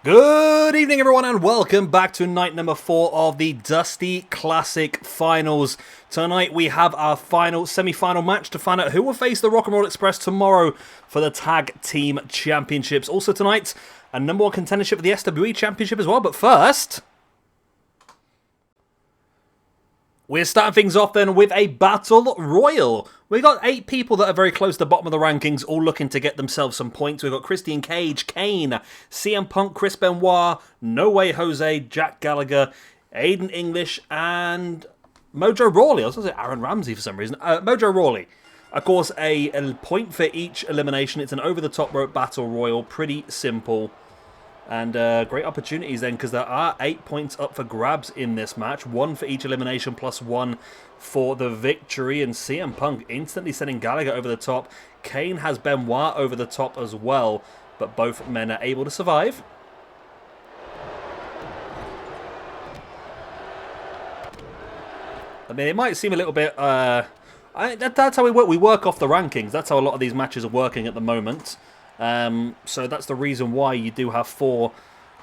Good evening, everyone, and welcome back to night number 4 of the Dusty Classic Finals. Tonight we have our final semi-final match to find out who will face the Rock and Roll Express tomorrow for the Tag Team Championships. Also tonight, a number 1 contendership for the SWE Championship as well. But first, we're starting things off then with a Battle Royal. We got 8 people that are very close to the bottom of the rankings, all looking to get themselves some points. We've got Christian Cage, Kane, CM Punk, Chris Benoit, No Way Jose, Jack Gallagher, Aiden English, and Mojo Rawley. I was going to say Aaron Ramsey for some reason. Mojo Rawley. Of course, a point for each elimination. It's an over-the-top rope Battle Royal. Pretty simple. And great opportunities then, because there are 8 points up for grabs in this match. 1 for each elimination, plus 1 for the victory. And CM Punk instantly sending Gallagher over the top. Kane has Benoit over the top as well. But both men are able to survive. I mean, it might seem a little bit... that's how we work. We work off the rankings. That's how a lot of these matches are working at the moment. So that's the reason why you do have 4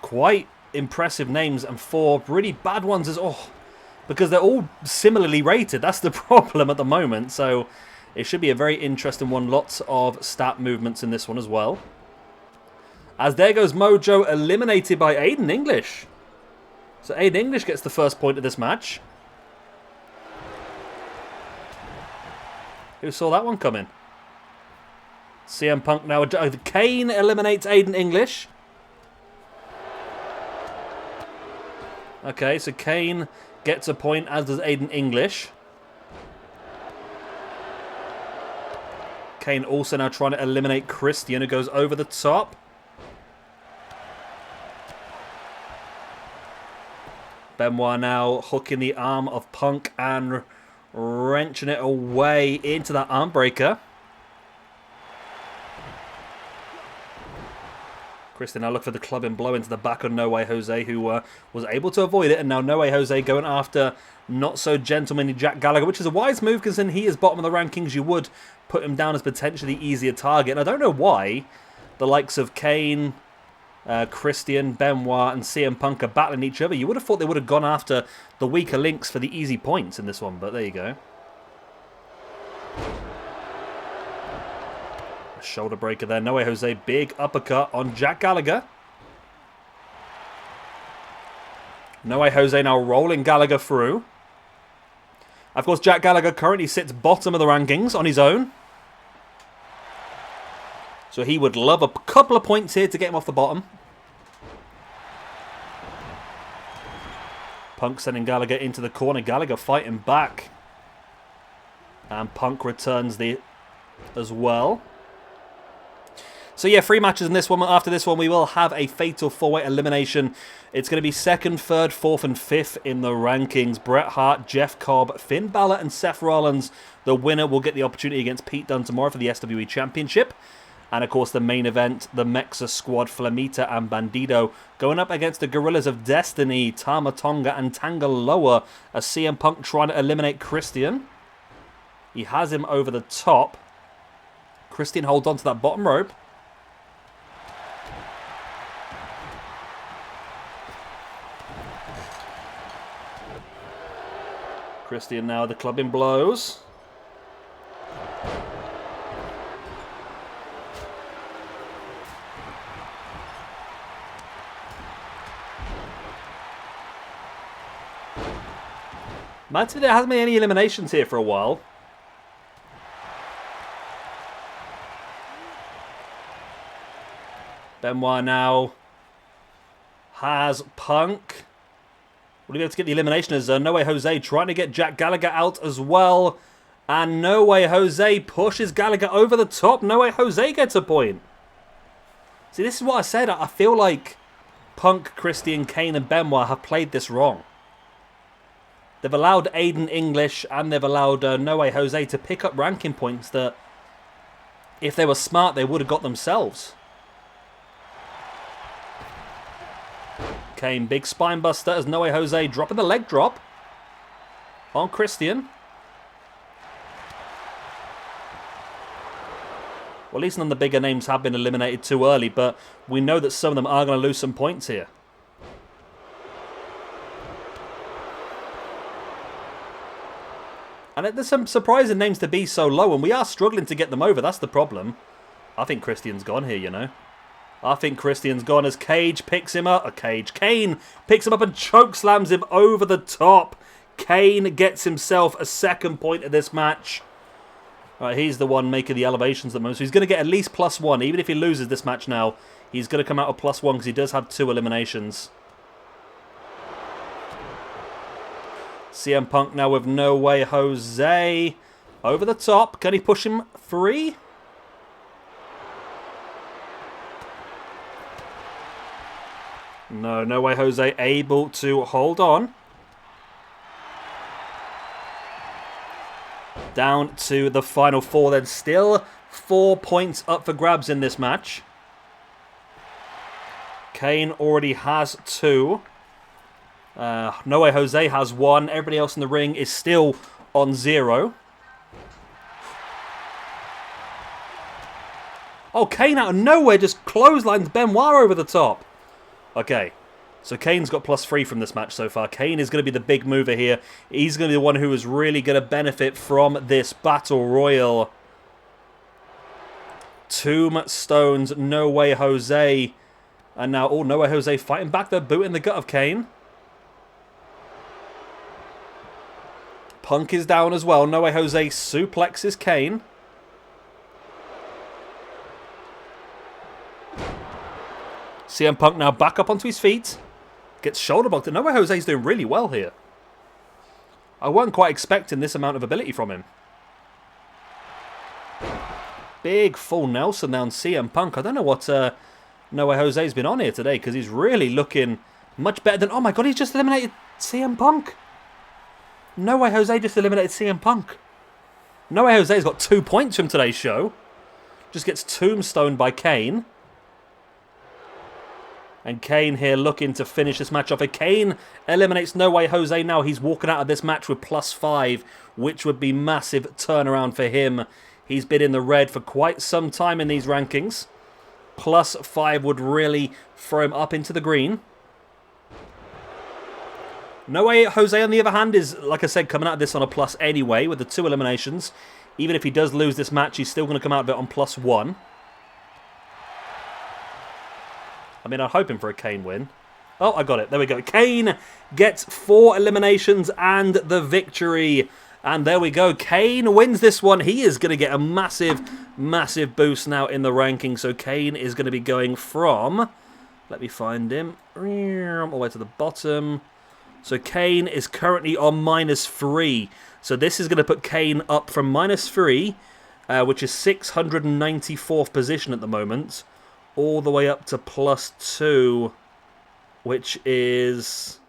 quite impressive names and 4 really bad ones because they're all similarly rated. That's the problem at the moment. So it should be a very interesting one. Lots of stat movements in this one as well. As there goes Mojo, eliminated by Aiden English. So Aiden English gets the first point of this match. Who saw that one coming? CM Punk now. Kane eliminates Aiden English. Okay, so Kane gets a point, as does Aiden English. Kane also now trying to eliminate Christian, who goes over the top. Benoit now hooking the arm of Punk and wrenching it away into that arm breaker. Christian now look for the clubbing blow into the back of No Way Jose, who was able to avoid it. And now No Way Jose going after not-so-gentlemanly Jack Gallagher, which is a wise move, because then he is bottom of the rankings. You would put him down as potentially easier target. And I don't know why the likes of Kane, Christian, Benoit, and CM Punk are battling each other. You would have thought they would have gone after the weaker links for the easy points in this one, but there you go. Shoulder breaker there. No Way Jose, big uppercut on Jack Gallagher. No Way Jose now rolling Gallagher through. Of course, Jack Gallagher currently sits bottom of the rankings on his own. So he would love a couple of points here to get him off the bottom. Punk sending Gallagher into the corner. Gallagher fighting back. And Punk returns the as well. So yeah, 3 matches in this one. After this one, we will have a fatal 4-way elimination. It's going to be 2nd, 3rd, 4th, and 5th in the rankings. Bret Hart, Jeff Cobb, Finn Balor, and Seth Rollins. The winner will get the opportunity against Pete Dunne tomorrow for the SWE Championship. And of course, the main event, the Mexasquad, Flamita and Bandido, going up against the Guerrillas of Destiny, Tama Tonga and Tangaloa. As CM Punk trying to eliminate Christian. He has him over the top. Christian holds on to that bottom rope. Christian now, the clubbing blows. Man, there hasn't been any eliminations here for a while. Benoit now has Punk. Will he be able to get the elimination as No Way Jose trying to get Jack Gallagher out as well. And No Way Jose pushes Gallagher over the top. No Way Jose gets a point. See, this is what I said. I feel like Punk, Christian, Kane and Benoit have played this wrong. They've allowed Aiden English and they've allowed No Way Jose to pick up ranking points that, if they were smart, they would have got themselves. Kane, big spine buster as No Way Jose dropping the leg drop on Christian. Well, at least none of the bigger names have been eliminated too early, but we know that some of them are going to lose some points here. And there's some surprising names to be so low, and we are struggling to get them over. That's the problem. I think Christian's gone here, you know. I think Christian's gone as Cage picks him up. Kane picks him up and chokeslams him over the top. Kane gets himself a second point of this match. All right, he's the one making the elevations at the moment. So he's going to get at least +1. Even if he loses this match now, he's going to come out with +1 because he does have 2 eliminations. CM Punk now with No Way Jose. Over the top. Can he push him free? No, No Way Jose able to hold on. Down to the final 4 then. Still 4 points up for grabs in this match. Kane already has 2. No Way Jose has 1. Everybody else in the ring is still on 0. Oh, Kane out of nowhere just clotheslines Benoit over the top. Okay, so Kane's got +3 from this match so far. Kane is going to be the big mover here. He's going to be the one who is really going to benefit from this Battle Royal. Tombstones, No Way Jose. And now, oh, No Way Jose fighting back. They're booting the gut of Kane. Punk is down as well. No Way Jose suplexes Kane. CM Punk now back up onto his feet. Gets shoulder blocked. No Way Jose's doing really well here. I weren't quite expecting this amount of ability from him. Big full Nelson down CM Punk. I don't know what No Way Jose's been on here today because he's really looking much better than... Oh my god, he's just eliminated CM Punk. No Way Jose just eliminated CM Punk. No Way Jose's got 2 points from today's show. Just gets tombstoned by Kane. And Kane here looking to finish this match off. If Kane eliminates No Way Jose now, he's walking out of this match with +5, which would be massive turnaround for him. He's been in the red for quite some time in these rankings. +5 would really throw him up into the green. No Way Jose, on the other hand, is, like I said, coming out of this on a plus anyway with the 2 eliminations. Even if he does lose this match, he's still going to come out of it on +1. I mean, I'm hoping for a Kane win. Oh, I got it. There we go. Kane gets 4 eliminations and the victory. And there we go. Kane wins this one. He is going to get a massive, massive boost now in the rankings. So Kane is going to be going from... Let me find him. All the way to the bottom. So Kane is currently on -3. So this is going to put Kane up from -3, which is 694th position at the moment, all the way up to +2, which is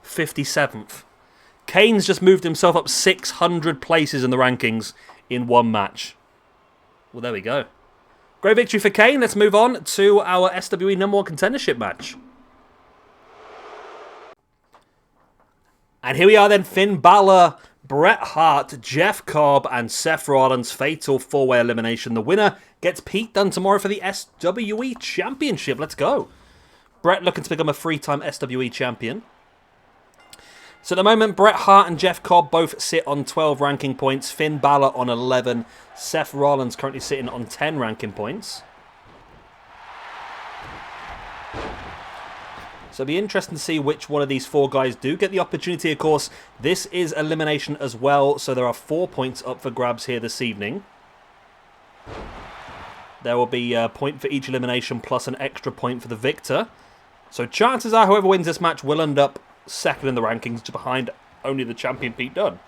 57th. Kane's just moved himself up 600 places in the rankings in one match. Well, there we go. Great victory for Kane. Let's move on to our SWE #1 contendership match. And here we are then, Finn Balor, Bret Hart, Jeff Cobb, and Seth Rollins. Fatal 4-way elimination. The winner gets Pete Dunne tomorrow for the SWE Championship. Let's go. Bret looking to become a 3-time SWE champion. So at the moment, Bret Hart and Jeff Cobb both sit on 12 ranking points. Finn Balor on 11. Seth Rollins currently sitting on 10 ranking points. So it'll be interesting to see which one of these 4 guys do get the opportunity. Of course, this is elimination as well, so there are 4 points up for grabs here this evening. There will be a point for each elimination plus an extra point for the victor. So chances are whoever wins this match will end up second in the rankings, just behind only the champion Pete Dunne.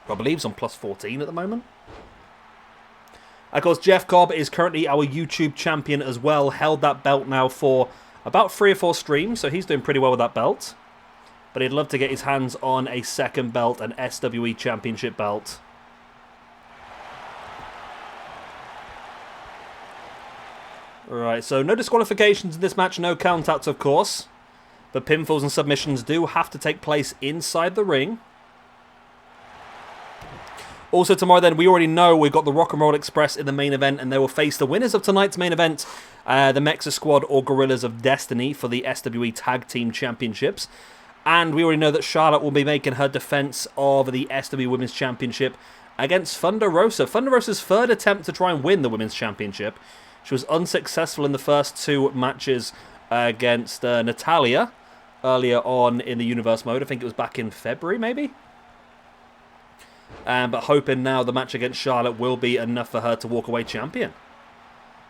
I believe he's on +14 at the moment. Of course, Jeff Cobb is currently our YouTube champion as well. Held that belt now for about 3 or 4 streams, so he's doing pretty well with that belt. But he'd love to get his hands on a second belt, an SWE Championship belt. Right, so no disqualifications in this match, no countouts of course. But pinfalls and submissions do have to take place inside the ring. Also tomorrow then, we already know we've got the Rock and Roll Express in the main event, and they will face the winners of tonight's main event, the Mexasquad or Guerrillas of Destiny for the SWE Tag Team Championships. And we already know that Charlotte will be making her defense of the SWE Women's Championship against Thunder Rosa. Thunder Rosa's third attempt to try and win the Women's Championship. She was unsuccessful in the first two matches against Natalia earlier on in the Universe mode. I think it was back in February, maybe? But hoping now the match against Charlotte will be enough for her to walk away champion.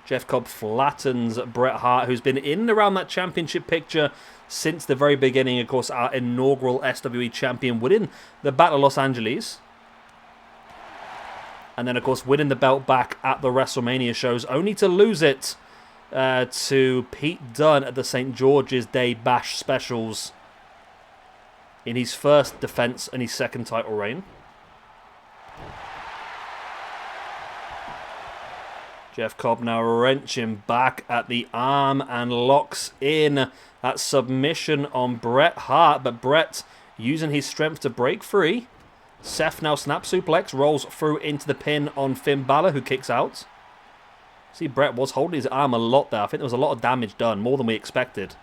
Jeff Cobb flattens Bret Hart, who's been in and around that championship picture since the very beginning. Of course, our inaugural SWE champion, winning the Battle of Los Angeles. And then, of course, winning the belt back at the WrestleMania shows, only to lose it to Pete Dunne at the St. George's Day Bash specials in his first defense and his second title reign. Jeff Cobb now wrenching back at the arm and locks in that submission on Bret Hart. But Bret using his strength to break free. Seth now snap suplex, rolls through into the pin on Finn Balor, who kicks out. See, Bret was holding his arm a lot there. I think there was a lot of damage done, more than we expected.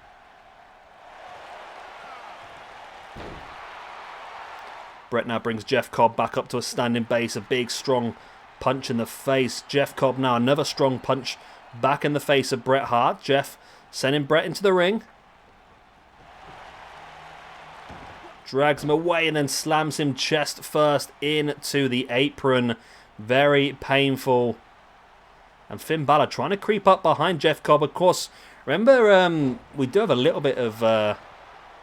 Bret now brings Jeff Cobb back up to a standing base, a big, strong punch in the face. Jeff Cobb now another strong punch back in the face of Bret Hart. Jeff sending Bret into the ring. Drags him away and then slams him chest first into the apron. Very painful. And Finn Balor trying to creep up behind Jeff Cobb. Of course, remember, we do have a little bit of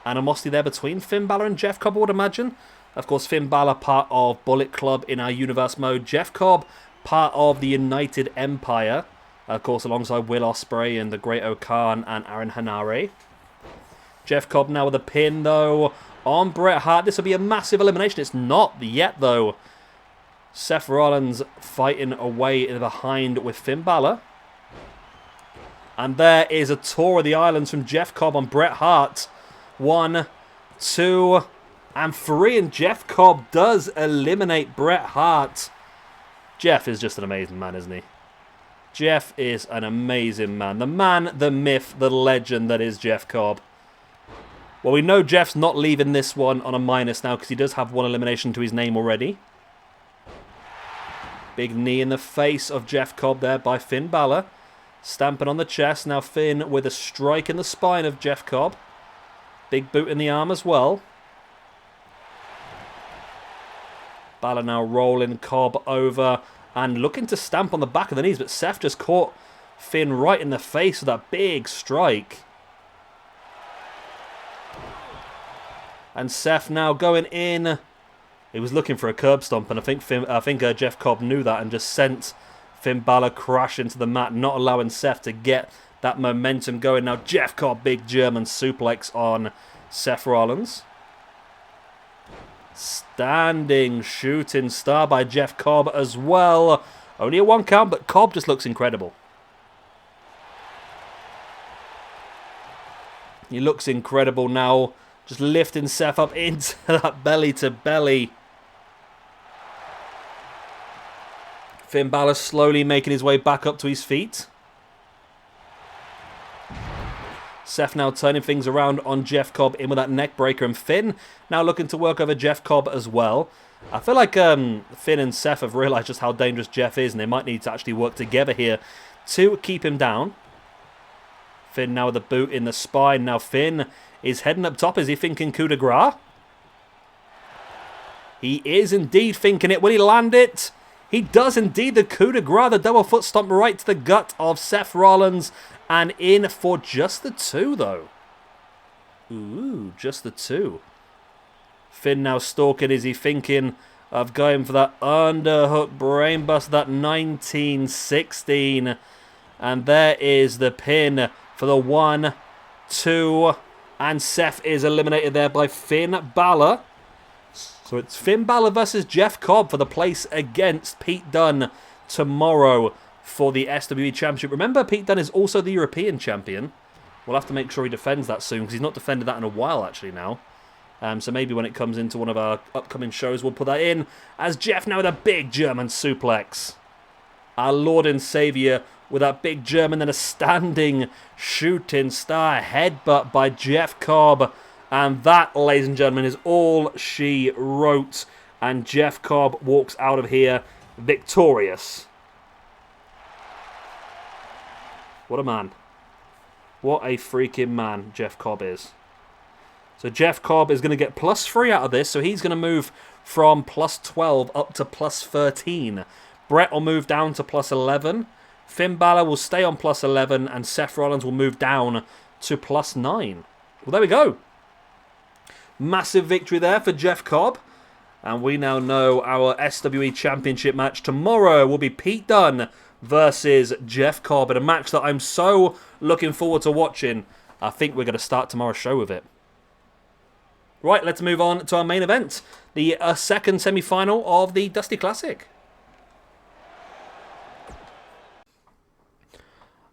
animosity there between Finn Balor and Jeff Cobb, I would imagine. Of course, Finn Balor part of Bullet Club in our Universe mode. Jeff Cobb part of the United Empire. Of course, alongside Will Ospreay and the Great O'Khan and Aaron Hanare. Jeff Cobb now with a pin, though, on Bret Hart. This will be a massive elimination. It's not yet, though. Seth Rollins fighting away behind with Finn Balor. And there is a tour of the islands from Jeff Cobb on Bret Hart. 1, 2, and 3. And Jeff Cobb does eliminate Bret Hart. Jeff is just an amazing man, isn't he? Jeff is an amazing man. The man, the myth, the legend that is Jeff Cobb. Well, we know Jeff's not leaving this one on a minus now because he does have one elimination to his name already. Big knee in the face of Jeff Cobb there by Finn Balor. Stamping on the chest. Now Finn with a strike in the spine of Jeff Cobb. Big boot in the arm as well. Balor now rolling Cobb over and looking to stamp on the back of the knees. But Seth just caught Finn right in the face with that big strike. And Seth now going in. He was looking for a curb stomp, and I think Jeff Cobb knew that and just sent Finn Balor crashing to the mat, not allowing Seth to get that momentum going. Now Jeff Cobb, big German suplex on Seth Rollins. Standing shooting star by Jeff Cobb as well. Only a 1 count, but Cobb just looks incredible. He looks incredible now. Just lifting Seth up into that belly to belly. Finn Balor slowly making his way back up to his feet. Seth now turning things around on Jeff Cobb in with that neck breaker. And Finn now looking to work over Jeff Cobb as well. I feel like Finn and Seth have realised just how dangerous Jeff is. And they might need to actually work together here to keep him down. Finn now with a boot in the spine. Now Finn is heading up top. Is he thinking coup de grace? He is indeed thinking it. Will he land it? He does indeed. The coup de grace. The double foot stomp right to the gut of Seth Rollins. And in for just the 2, though. Ooh, just the 2. Finn now stalking. Is he thinking of going for that underhook brainbuster, that 1916? And there is the pin for the 1, 2, and Seth is eliminated there by Finn Balor. So it's Finn Balor versus Jeff Cobb for the place against Pete Dunne tomorrow for the SWE Championship. Remember, Pete Dunne is also the European Champion. We'll have to make sure he defends that soon because he's not defended that in a while actually now. So maybe when it comes into one of our upcoming shows, we'll put that in. As Jeff now with a big German suplex. Our Lord and Saviour with that big German, then a standing shooting star headbutt by Jeff Cobb. And that, ladies and gentlemen, is all she wrote. And Jeff Cobb walks out of here victorious. What a man. What a freaking man Jeff Cobb is. So Jeff Cobb is going to get +3 out of this. So he's going to move from +12 up to +13. Bret will move down to +11. Finn Balor will stay on +11. And Seth Rollins will move down to +9. Well, there we go. Massive victory there for Jeff Cobb. And we now know our SWE Championship match tomorrow will be Pete Dunne versus Jeff Cobb in a match that I'm so looking forward to watching. I think we're going to start tomorrow's show with it. Right, let's move on to our main event. The second semi-final of the Dusty Classic.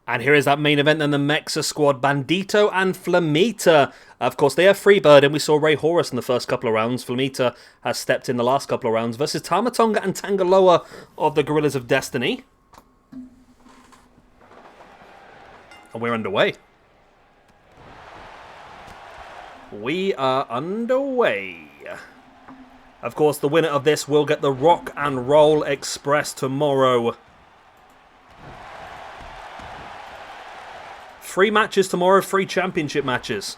And here is that main event then, the Mexasquad, Bandito and Flamita. Of course, they are Freebird, and we saw Ray Horus in the first couple of rounds. Flamita has stepped in the last couple of rounds versus Tama Tonga and Tangaloa of the Guerrillas of Destiny. And we're underway. We are underway. Of course, the winner of this will get the Rock and Roll Express tomorrow. 3 matches tomorrow, 3 championship matches.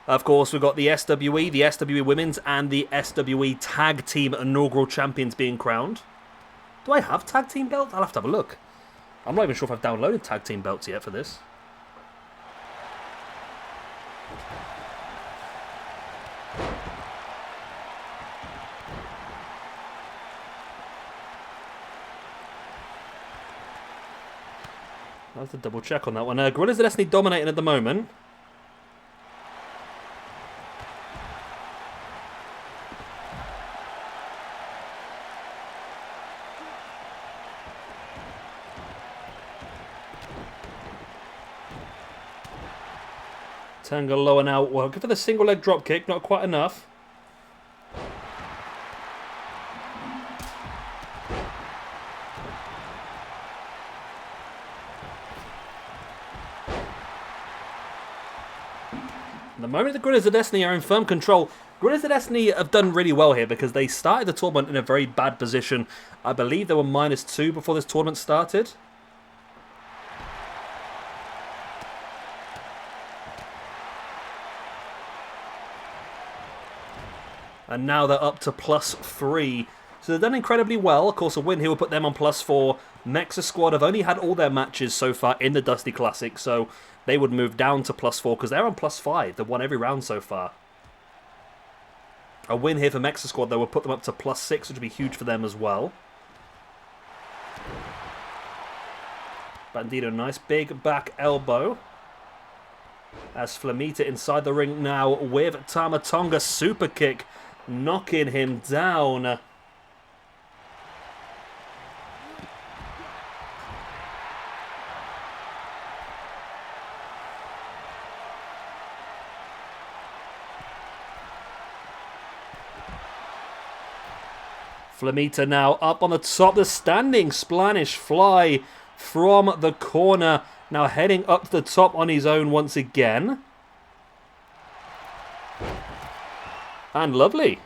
Of course, we've got the SWE, the SWE Women's, and the SWE Tag Team inaugural champions being crowned. Do I have tag team belts? I'll have to have a look. I'm not even sure if I've downloaded tag team belts yet for this. I'll have to double check on that one. Guerrillas of Destiny dominating at the moment. Tangaloa now. Well, good for the single leg drop kick, not quite enough. The moment the Guerrillas of Destiny are in firm control, Guerrillas of Destiny have done really well here because they started the tournament in a very bad position. I believe they were -2 before this tournament started. And now they're up to +3. So they've done incredibly well. Of course, a win here will put them on +4. Mexasquad have only had all their matches so far in the Dusty Classic, so they would move down to +4 because they're on +5. They've won every round so far. A win here for Mexasquad, though, will put them up to +6, which would be huge for them as well. Bandito, nice big back elbow. As Flamita inside the ring now with Tama Tonga super kick, knocking him down. Flamita now up on the top, the standing Spanish fly from the corner. Now heading up to the top on his own once again. And lovely.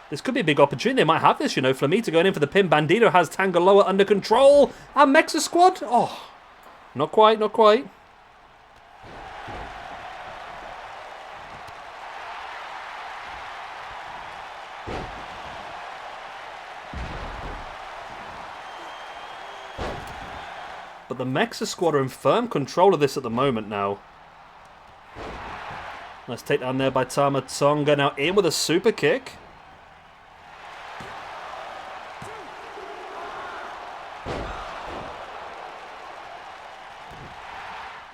This could be a big opportunity. They might have this, you know. Flamita going in for the pin. Bandito has Tangaloa under control. And Mexasquad. Oh, not quite, not quite. But the Mexasquad are in firm control of this at the moment now. Nice takedown there by Tama Tonga. Now in with a super kick.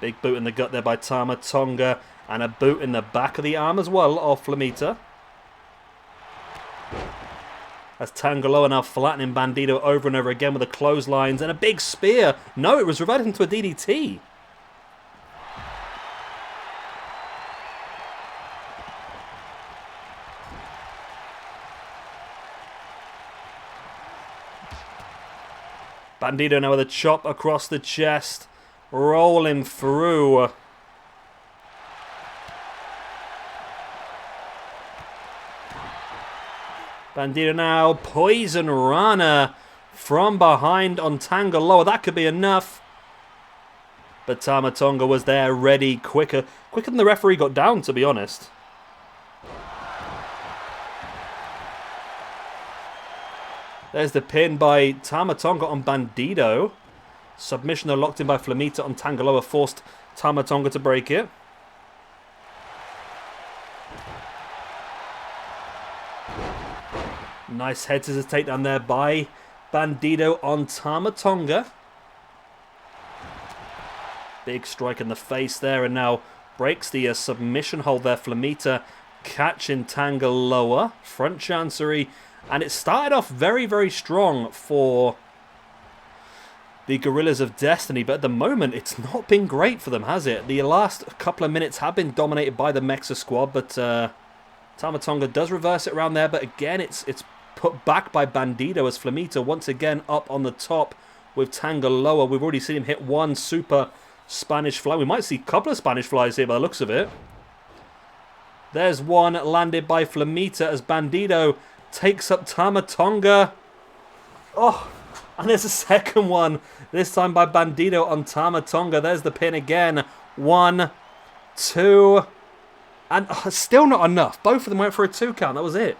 Big boot in the gut there by Tama Tonga. And a boot in the back of the arm as well of Flamita. As Tangaloa now flattening Bandito over and over again with the clotheslines and a big spear. No, it was reverted into a DDT. Bandito now with a chop across the chest. Rolling through. Bandito now. Poison Rana from behind on Tanga Loa. That could be enough. But Tama Tonga was there ready quicker than the referee got down, to be honest. There's the pin by Tama Tonga on Bandito. Submission locked in by Flamita on Tanga Loa forced Tama Tonga to break it. Nice head scissors takedown there by Bandito on Tama Tonga. Big strike in the face there, and now breaks the submission hold there. Flamita catching Tanga Loa. Front chancery. And it started off very, very strong for the Guerrillas of Destiny, but at the moment it's not been great for them, has it? The last couple of minutes have been dominated by the Mexasquad, but Tama Tonga does reverse it around there, but again it's put back by Bandito as Flamita once again up on the top with Tanga Loa. We've already seen him hit one super Spanish fly. We might see a couple of Spanish flies here by the looks of it. There's one landed by Flamita as Bandito takes up Tama Tonga. Oh, and there's a second one. This time by Bandito on Tama Tonga. There's the pin again. 1, 2. And still not enough. Both of them went for a 2 count. That was it.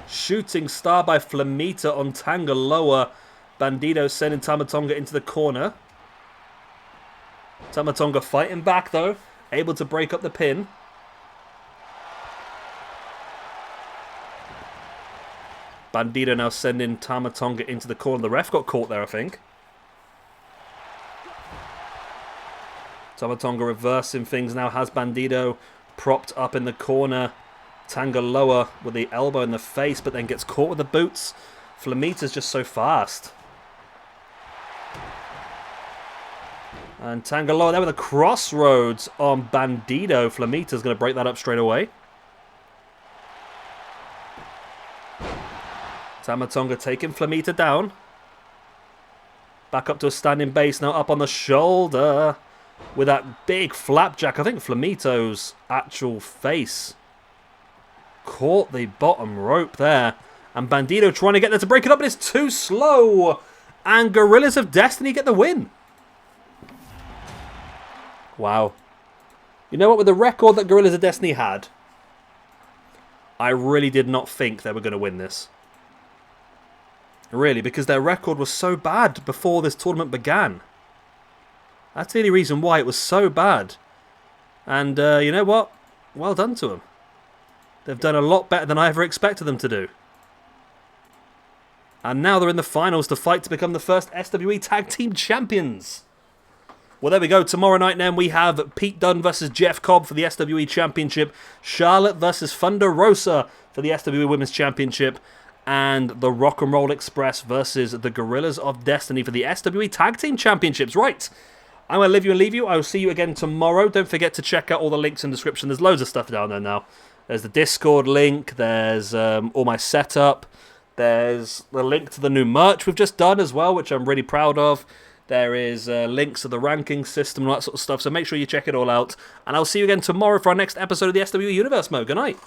Shooting star by Flamita on Tanga Loa. Bandito sending Tama Tonga into the corner. Tama Tonga fighting back though. Able to break up the pin. Bandito now sending Tama Tonga into the corner. The ref got caught there, I think. Tama Tonga reversing things now. Has Bandito propped up in the corner. Tanga Loa with the elbow in the face, but then gets caught with the boots. Flamita's just so fast. And Tanga Loa there with a crossroads on Bandito. Flamita's going to break that up straight away. Tama Tonga taking Flamita down. Back up to a standing base now, up on the shoulder with that big flapjack. I think Flamito's actual face caught the bottom rope there. And Bandito trying to get there to break it up, but it's too slow. And Guerrillas of Destiny get the win. Wow. You know what? With the record that Guerrillas of Destiny had, I really did not think they were going to win this. Really, because their record was so bad before this tournament began. That's the only reason why it was so bad. And you know what? Well done to them. They've done a lot better than I ever expected them to do. And now they're in the finals to fight to become the first SWE Tag Team Champions. Well, there we go. Tomorrow night then we have Pete Dunne versus Jeff Cobb for the SWE Championship. Charlotte versus Thunder Rosa for the SWE Women's Championship. And the Rock and Roll Express versus the Guerrillas of Destiny for the SWE Tag Team Championships. Right. I'm going to leave you. I will see you again tomorrow. Don't forget to check out all the links in the description. There's loads of stuff down there now. There's the Discord link. There's all my setup. There's the link to the new merch we've just done as well, which I'm really proud of. There is links to the ranking system and all that sort of stuff. So make sure you check it all out. And I'll see you again tomorrow for our next episode of the SWE Universe Mode. Good night.